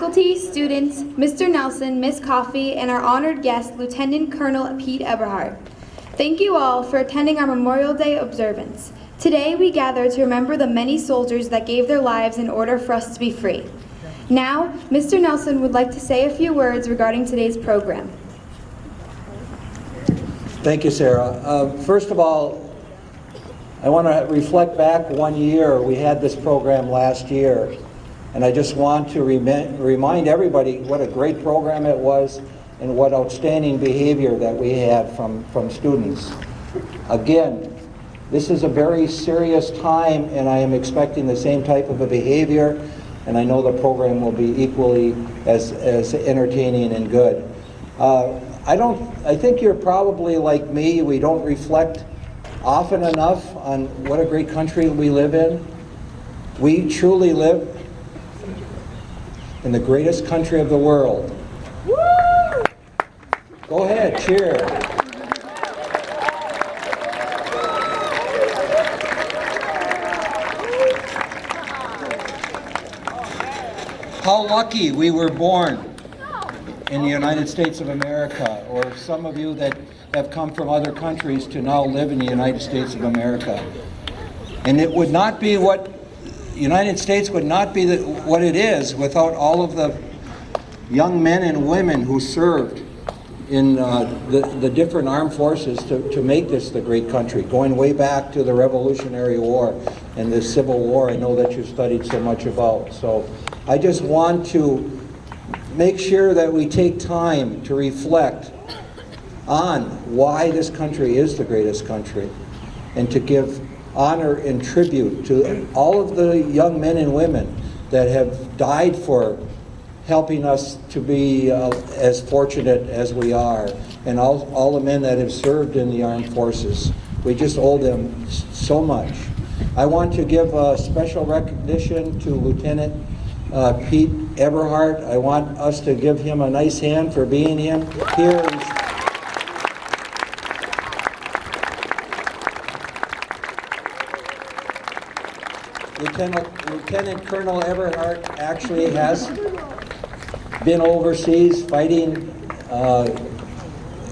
faculty, students, Mr. Nelson, Miss Coffey, and our honored guest, Lieutenant Colonel Pete Eberhardt. Thank you all for attending our Memorial Day observance. Today we gather to remember the many soldiers that gave their lives in order for us to be free. Now, Mr. Nelson would like to say a few words regarding today's program. Thank you, Sarah. First of all, I want to reflect back 1 year. We had this program last year, and I just want to remind everybody what a great program it was and what outstanding behavior that we had from students. Again, this is a very serious time, and I am expecting the same type of a behavior, and I know the program will be equally as entertaining and good. I think you're probably like me. We don't reflect often enough on what a great country we live in. We truly live in the greatest country of the world. Woo! Go ahead, cheer. How lucky we were born in the United States of America, or some of you that have come from other countries to now live in the United States of America. And it would not be United States would not be what it is without all of the young men and women who served in the different armed forces to make this the great country, going way back to the Revolutionary War and the Civil War. I know that you've studied so much about. So I just want to make sure that we take time to reflect on why this country is the greatest country, and to give honor and tribute to all of the young men and women that have died for helping us to be as fortunate as we are, and all the men that have served in the armed forces. We just owe them so much. I want to give a special recognition to Lieutenant Pete Eberhardt. I want us to give him a nice hand for being here. Lieutenant Colonel Eberhardt actually has been overseas fighting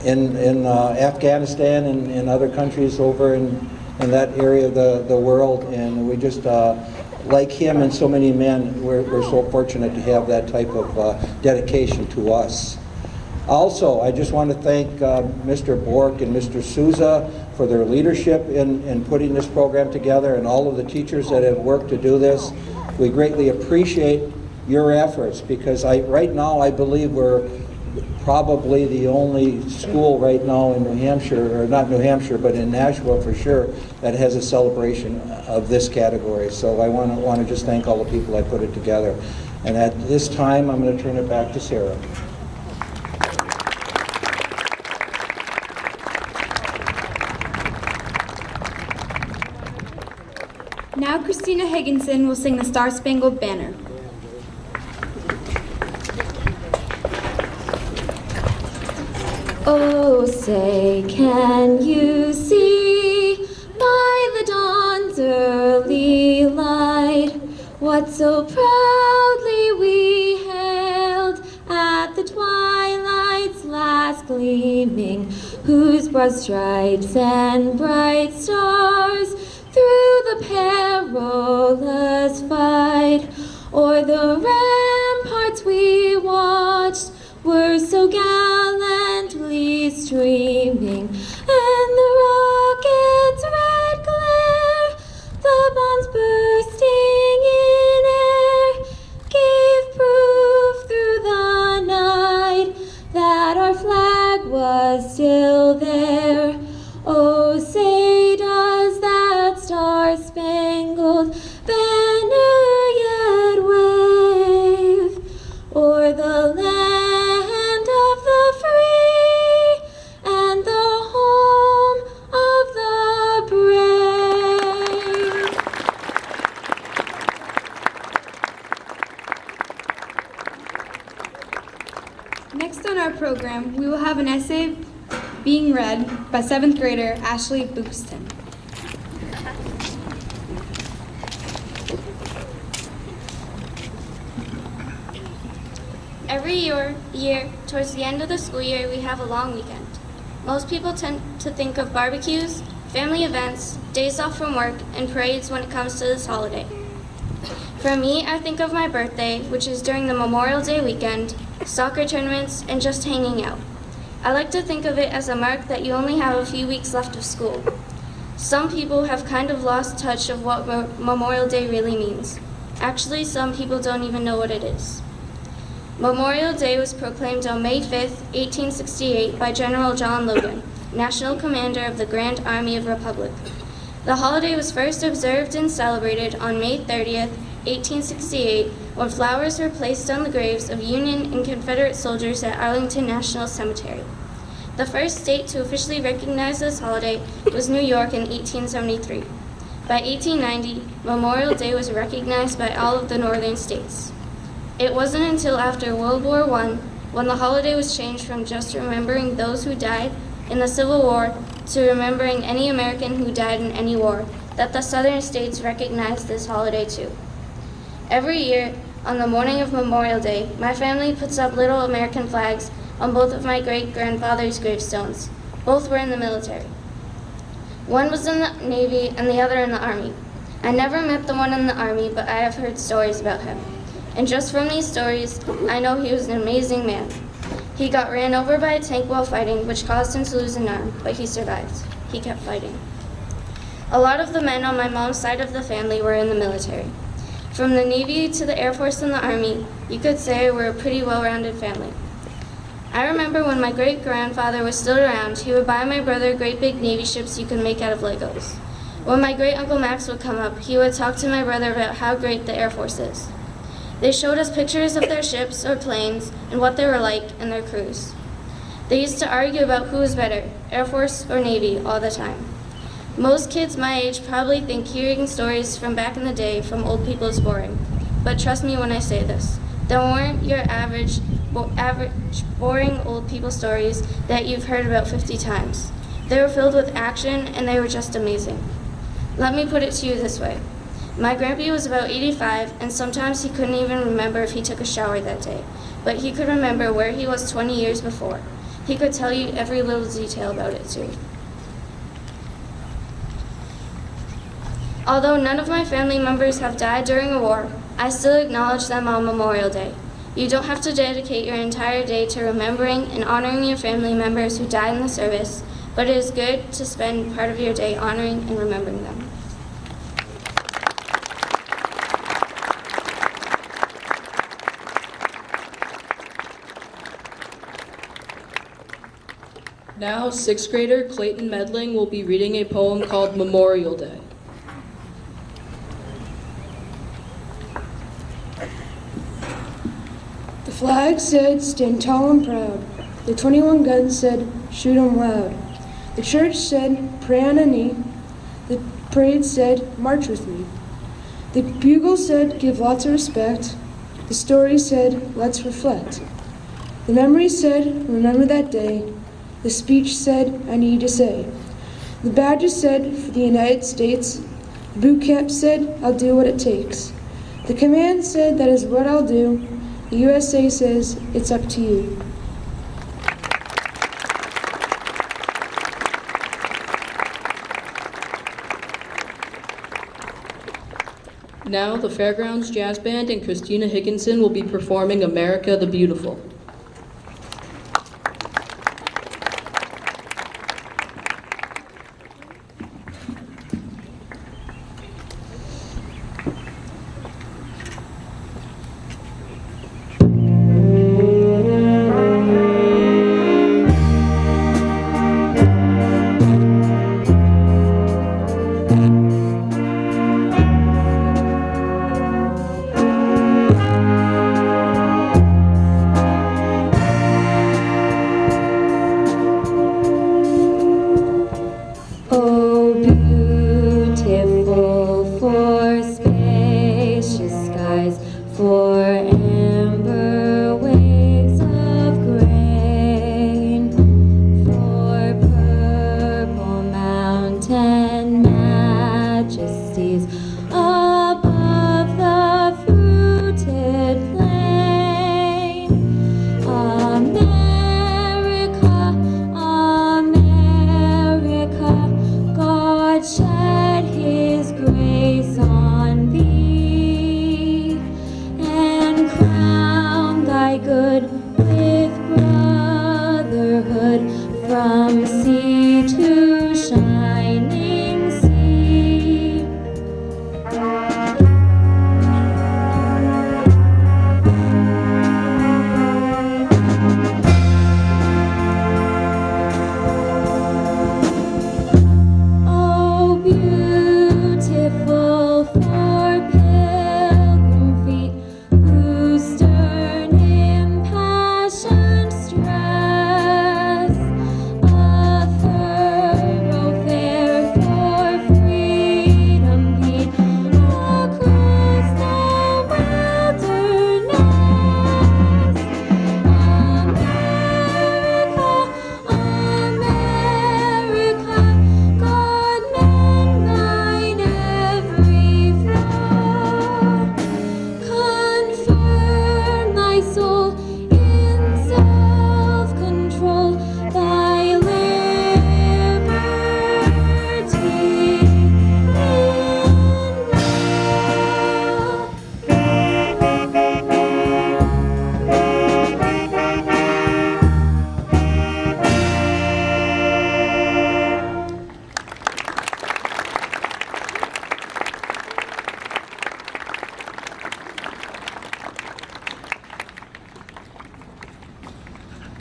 in Afghanistan and in other countries over in that area of the world, and we just like him and so many men, we're so fortunate to have that type of dedication to us. Also, I just want to thank Mr. Bork and Mr. Souza for their leadership in putting this program together, and all of the teachers that have worked to do this. We greatly appreciate your efforts, because right now I believe we're probably the only school right now in New Hampshire, or not New Hampshire, but in Nashua for sure, that has a celebration of this category. So I want to just thank all the people that put it together. And at this time, I'm going to turn it back to Sarah. Now Christina Higginson will sing the Star-Spangled Banner. Oh, say, can you see by the dawn's early light what so proudly we hailed at the twilight's last gleaming, whose broad stripes and bright stars through the perilous fight o'er the ramparts we watched were so gallantly streaming, and the rocket's red glare, the bombs bursting in air, gave proof through the night that our flag was still there. Oh, say does that star-spangled banner yet wave o'er the land of the free and the home of the brave? Next on our program, we will have an essay being read by 7th grader Ashley Booston. Every year, towards the end of the school year, we have a long weekend. Most people tend to think of barbecues, family events, days off from work, and parades when it comes to this holiday. For me, I think of my birthday, which is during the Memorial Day weekend, soccer tournaments, and just hanging out. I like to think of it as a mark that you only have a few weeks left of school. Some people have kind of lost touch of what Memorial Day really means. Actually, some people don't even know what it is. Memorial Day was proclaimed on May 5, 1868 by General John Logan, National Commander of the Grand Army of the Republic. The holiday was first observed and celebrated on May 30th, 1868, when flowers were placed on the graves of Union and Confederate soldiers at Arlington National Cemetery. The first state to officially recognize this holiday was New York in 1873. By 1890, Memorial Day was recognized by all of the northern states. It wasn't until after World War I, when the holiday was changed from just remembering those who died in the Civil War to remembering any American who died in any war, that the southern states recognized this holiday too. Every year, on the morning of Memorial Day, my family puts up little American flags on both of my great-grandfather's gravestones. Both were in the military. One was in the Navy and the other in the Army. I never met the one in the Army, but I have heard stories about him. And just from these stories, I know he was an amazing man. He got ran over by a tank while fighting, which caused him to lose an arm, but he survived. He kept fighting. A lot of the men on my mom's side of the family were in the military. From the Navy to the Air Force and the Army, you could say we're a pretty well-rounded family. I remember when my great-grandfather was still around, he would buy my brother great big Navy ships you could make out of Legos. When my great-uncle Max would come up, he would talk to my brother about how great the Air Force is. They showed us pictures of their ships or planes and what they were like and their crews. They used to argue about who was better, Air Force or Navy, all the time. Most kids my age probably think hearing stories from back in the day from old people is boring. But trust me when I say this, they weren't your average boring old people stories that you've heard about 50 times. They were filled with action and they were just amazing. Let me put it to you this way. My grandpa was about 85 and sometimes he couldn't even remember if he took a shower that day, but he could remember where he was 20 years before. He could tell you every little detail about it too. Although none of my family members have died during a war, I still acknowledge them on Memorial Day. You don't have to dedicate your entire day to remembering and honoring your family members who died in the service, but it is good to spend part of your day honoring and remembering them. Now, sixth grader Clayton Medling will be reading a poem called Memorial Day. The flag said, stand tall and proud. The 21 guns said, shoot 'em loud. The church said, pray on a knee. The parade said, march with me. The bugle said, give lots of respect. The story said, let's reflect. The memory said, remember that day. The speech said, I need to say. The badges said, for the United States. The boot camp said, I'll do what it takes. The command said, that is what I'll do. The USA says, it's up to you. Now, the Fairgrounds Jazz Band and Christina Higginson will be performing America the Beautiful.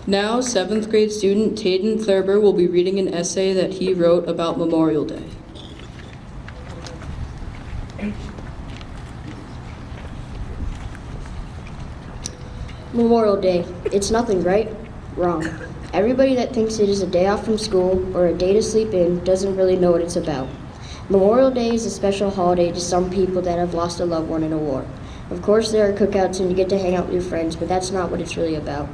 Now, 7th grade student Tayden Thurber will be reading an essay that he wrote about Memorial Day. Memorial Day. It's nothing, right? Wrong. Everybody that thinks it is a day off from school or a day to sleep in doesn't really know what it's about. Memorial Day is a special holiday to some people that have lost a loved one in a war. Of course, there are cookouts and you get to hang out with your friends, but that's not what it's really about.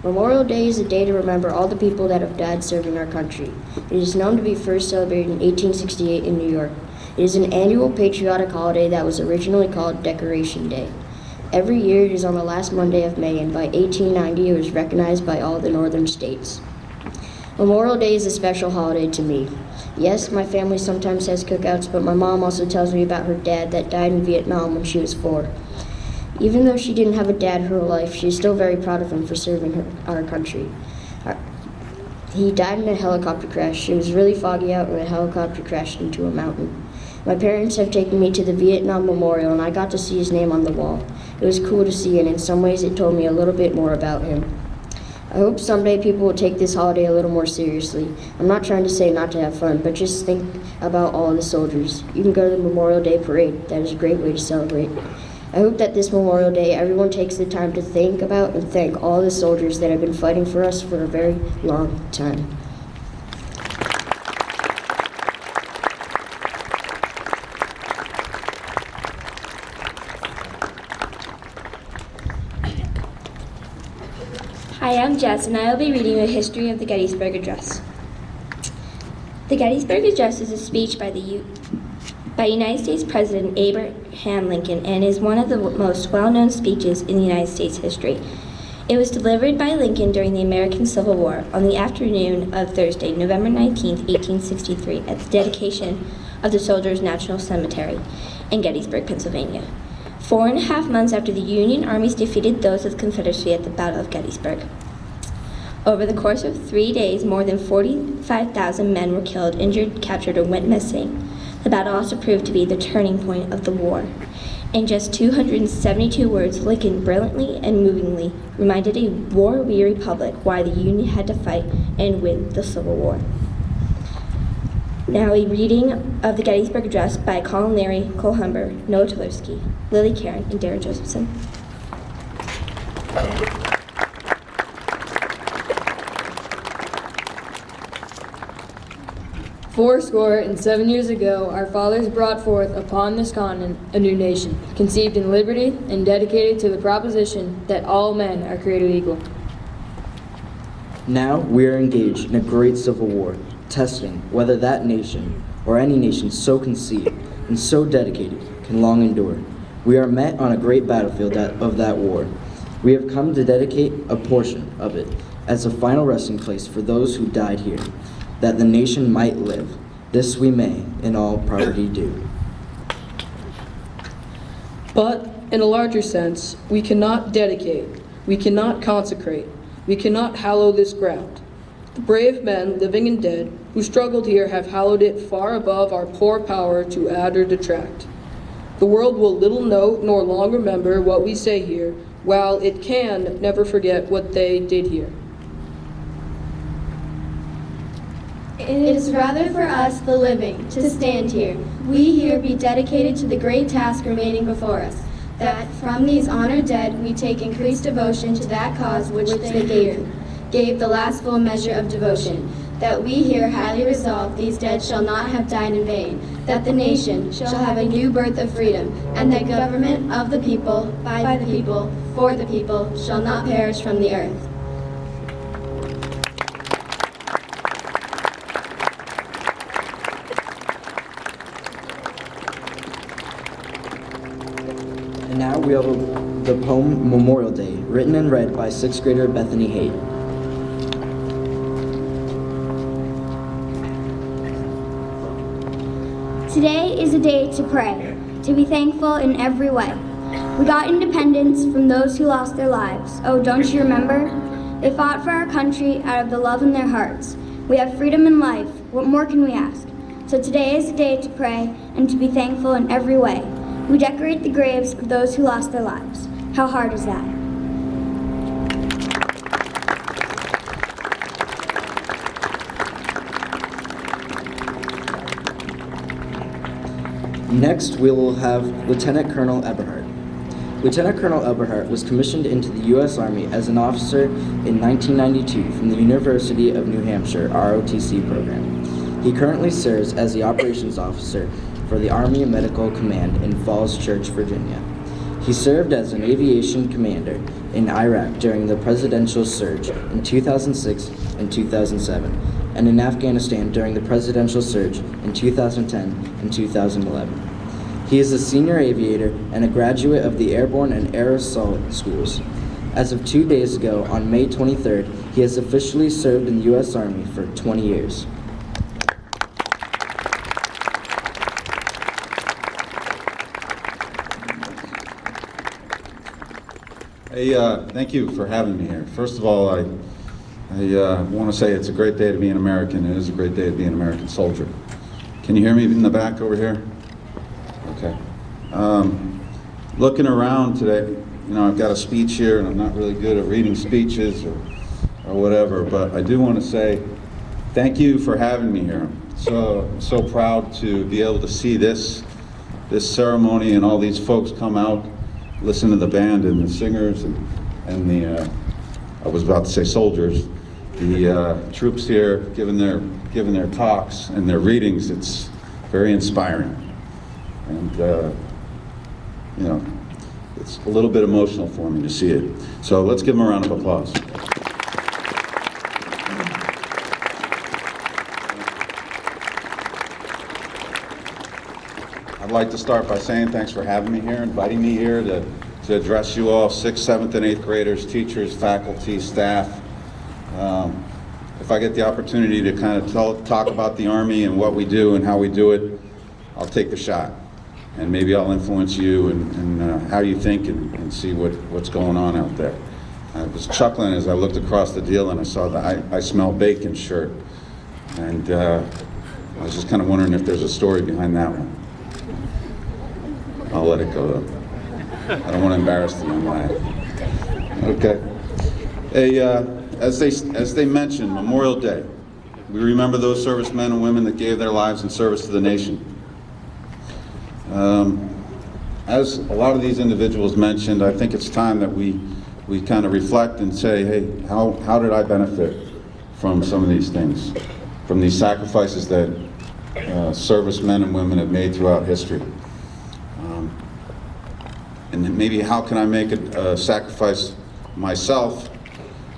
Memorial Day is a day to remember all the people that have died serving our country. It is known to be first celebrated in 1868 in New York. It is an annual patriotic holiday that was originally called Decoration Day. Every year it is on the last Monday of May, and by 1890 it was recognized by all the northern states. Memorial Day is a special holiday to me. Yes, my family sometimes has cookouts, but my mom also tells me about her dad that died in Vietnam when she was 4. Even though she didn't have a dad her whole life, she's still very proud of him for serving our country. He died in a helicopter crash. It was really foggy out and the helicopter crashed into a mountain. My parents have taken me to the Vietnam Memorial and I got to see his name on the wall. It was cool to see, and in some ways it told me a little bit more about him. I hope someday people will take this holiday a little more seriously. I'm not trying to say not to have fun, but just think about all the soldiers. You can go to the Memorial Day parade. That is a great way to celebrate. I hope that this Memorial Day everyone takes the time to think about and thank all the soldiers that have been fighting for us for a very long time. Hi, I'm Jess, and I will be reading the history of the Gettysburg Address. The Gettysburg Address is a speech by United States President Abraham Lincoln and is one of the most well-known speeches in the United States history. It was delivered by Lincoln during the American Civil War on the afternoon of Thursday, November 19, 1863, at the dedication of the Soldiers' National Cemetery in Gettysburg, Pennsylvania. 4.5 months after the Union armies defeated those of the Confederacy at the Battle of Gettysburg. Over the course of 3 days, more than 45,000 men were killed, injured, captured, or went missing. The battle also proved to be the turning point of the war. In just 272 words, Lincoln brilliantly and movingly reminded a war-weary public why the Union had to fight and win the Civil War. Now a reading of the Gettysburg Address by Colin Leary, Cole Humber, Noah Tulowski, Lily Karen, and Darren Josephson. Fourscore and 7 years ago, our fathers brought forth upon this continent a new nation, conceived in liberty and dedicated to the proposition that all men are created equal. Now we are engaged in a great civil war, testing whether that nation, or any nation so conceived and so dedicated, can long endure. We are met on a great battlefield of that war. We have come to dedicate a portion of it as a final resting place for those who died here, that the nation might live. This we may, in all property, do. But, in a larger sense, we cannot dedicate, we cannot consecrate, we cannot hallow this ground. The brave men, living and dead, who struggled here have hallowed it far above our poor power to add or detract. The world will little note nor long remember what we say here, while it can never forget what they did here. It is rather for us, the living, to stand here. We here be dedicated to the great task remaining before us, that from these honored dead we take increased devotion to that cause which they gave the last full measure of devotion, that we here highly resolve these dead shall not have died in vain, that the nation shall have a new birth of freedom, and the government of the people, by the people, for the people, shall not perish from the earth. And now we have the poem Memorial Day, written and read by 6th grader Bethany Haight. Today is a day to pray, to be thankful in every way. We got independence from those who lost their lives. Oh, don't you remember? They fought for our country out of the love in their hearts. We have freedom and life. What more can we ask? So today is a day to pray and to be thankful in every way. We decorate the graves of those who lost their lives. How hard is that? Next, we will have Lieutenant Colonel Eberhard. Lieutenant Colonel Eberhard was commissioned into the U.S. Army as an officer in 1992 from the University of New Hampshire ROTC program. He currently serves as the operations officer for the Army Medical Command in Falls Church, Virginia. He served as an aviation commander in Iraq during the presidential surge in 2006 and 2007, and in Afghanistan during the presidential surge in 2010 and 2011. He is a senior aviator and a graduate of the Airborne and Aerosol Schools. As of 2 days ago, on May 23rd, he has officially served in the U.S. Army for 20 years. Hey, thank you for having me here. First of all, I want to say it's a great day to be an American. It is a great day to be an American soldier. Can you hear me in the back over here? Okay. Looking around today, you know, I've got a speech here, and I'm not really good at reading speeches or whatever, but I do want to say thank you for having me here. I'm so proud to be able to see this ceremony and all these folks come out, listen to the band and the singers and the I was about to say soldiers, the troops here giving their talks and their readings. It's very inspiring, and you know, it's a little bit emotional for me to see it. So let's give them a round of applause. I'd like to start by saying thanks for having me here, inviting me here to address you all, 6th, 7th, and 8th graders, teachers, faculty, staff. If I get the opportunity to kind of talk about the Army and what we do and how we do it, I'll take the shot. And maybe I'll influence you and how you think and see what's going on out there. I was chuckling as I looked across the deal and I saw the I Smell Bacon shirt. And I was just kind of wondering if there's a story behind that one. I'll let it go though. I don't want to embarrass the young lad. Okay. As they mentioned, Memorial Day. We remember those servicemen and women that gave their lives in service to the nation. As a lot of these individuals mentioned, I think it's time that we kind of reflect and say, hey, how did I benefit from some of these things, from these sacrifices that servicemen and women have made throughout history? And maybe how can I make a sacrifice myself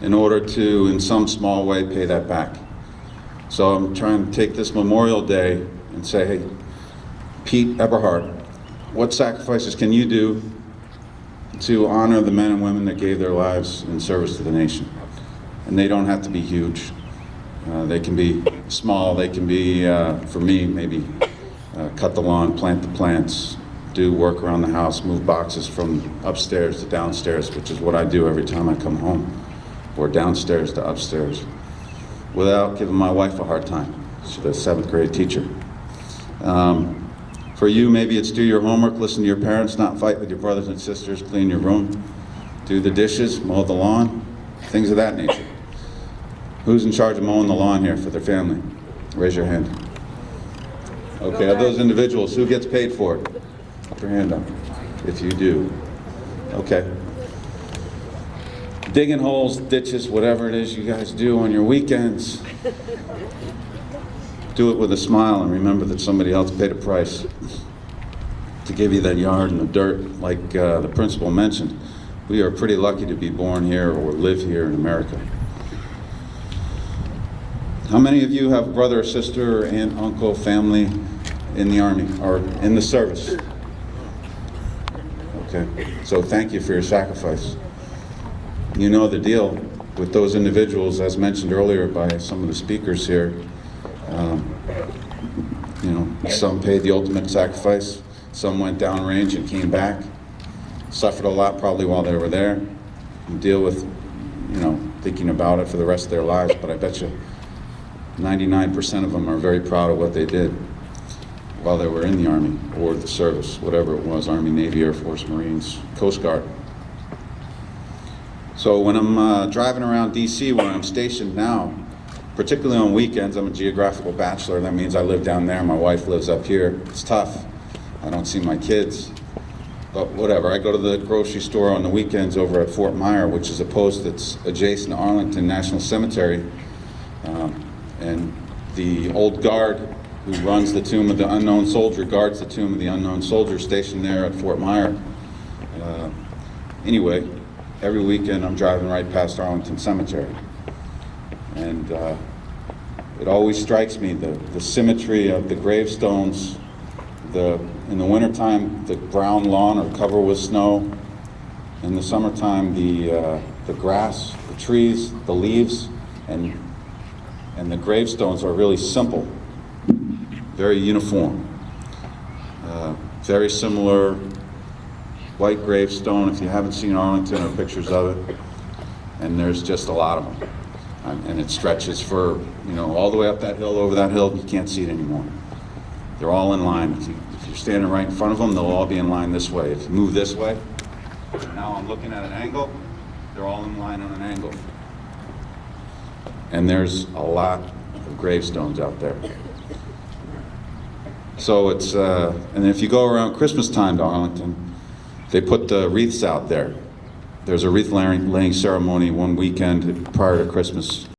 in order to, in some small way, pay that back? So I'm trying to take this Memorial Day and say, hey, Pete Eberhard, what sacrifices can you do to honor the men and women that gave their lives in service to the nation? And they don't have to be huge. They can be small. They can be, for me, maybe cut the lawn, plant the plants, do work around the house, move boxes from upstairs to downstairs, which is what I do every time I come home, or downstairs to upstairs, without giving my wife a hard time. She's a 7th grade teacher. For you, maybe it's do your homework, listen to your parents, not fight with your brothers and sisters, clean your room, do the dishes, mow the lawn, things of that nature. Who's in charge of mowing the lawn here for their family? Raise your hand. Okay, of those individuals, who gets paid for it? Put your hand up, if you do. Okay. Digging holes, ditches, whatever it is you guys do on your weekends. Do it with a smile and remember that somebody else paid a price to give you that yard in the dirt. Like the principal mentioned, we are pretty lucky to be born here or live here in America. How many of you have a brother or sister or aunt, uncle, family in the Army or in the service? Okay, so thank you for your sacrifice. You know the deal with those individuals, as mentioned earlier by some of the speakers here. You know, some paid the ultimate sacrifice, some went downrange and came back, suffered a lot probably while they were there, and deal with, you know, thinking about it for the rest of their lives, but I bet you 99% of them are very proud of what they did while they were in the Army or the service, whatever it was, Army, Navy, Air Force, Marines, Coast Guard. So when I'm driving around DC where I'm stationed now, particularly on weekends, I'm a geographical bachelor. That means I live down there, my wife lives up here. It's tough. I don't see my kids. But whatever, I go to the grocery store on the weekends over at Fort Myer, which is a post that's adjacent to Arlington National Cemetery. And the old guard who runs the Tomb of the Unknown Soldier, guards the Tomb of the Unknown Soldier stationed there at Fort Myer. Anyway, every weekend I'm driving right past Arlington Cemetery. And it always strikes me, the symmetry of the gravestones. In the wintertime, the brown lawn are covered with snow. In the summertime, the grass, the trees, the leaves, and the gravestones are really simple, very uniform. Very similar white gravestone, if you haven't seen Arlington or pictures of it, and there's just a lot of them. And it stretches for, all the way up that hill, over that hill, you can't see it anymore. They're all in line. If you're standing right in front of them, they'll all be in line this way. If you move this way, now I'm looking at an angle, they're all in line on an angle. And there's a lot of gravestones out there. So it's, and if you go around Christmas time to Arlington, they put the wreaths out there. There's a wreath laying ceremony one weekend prior to Christmas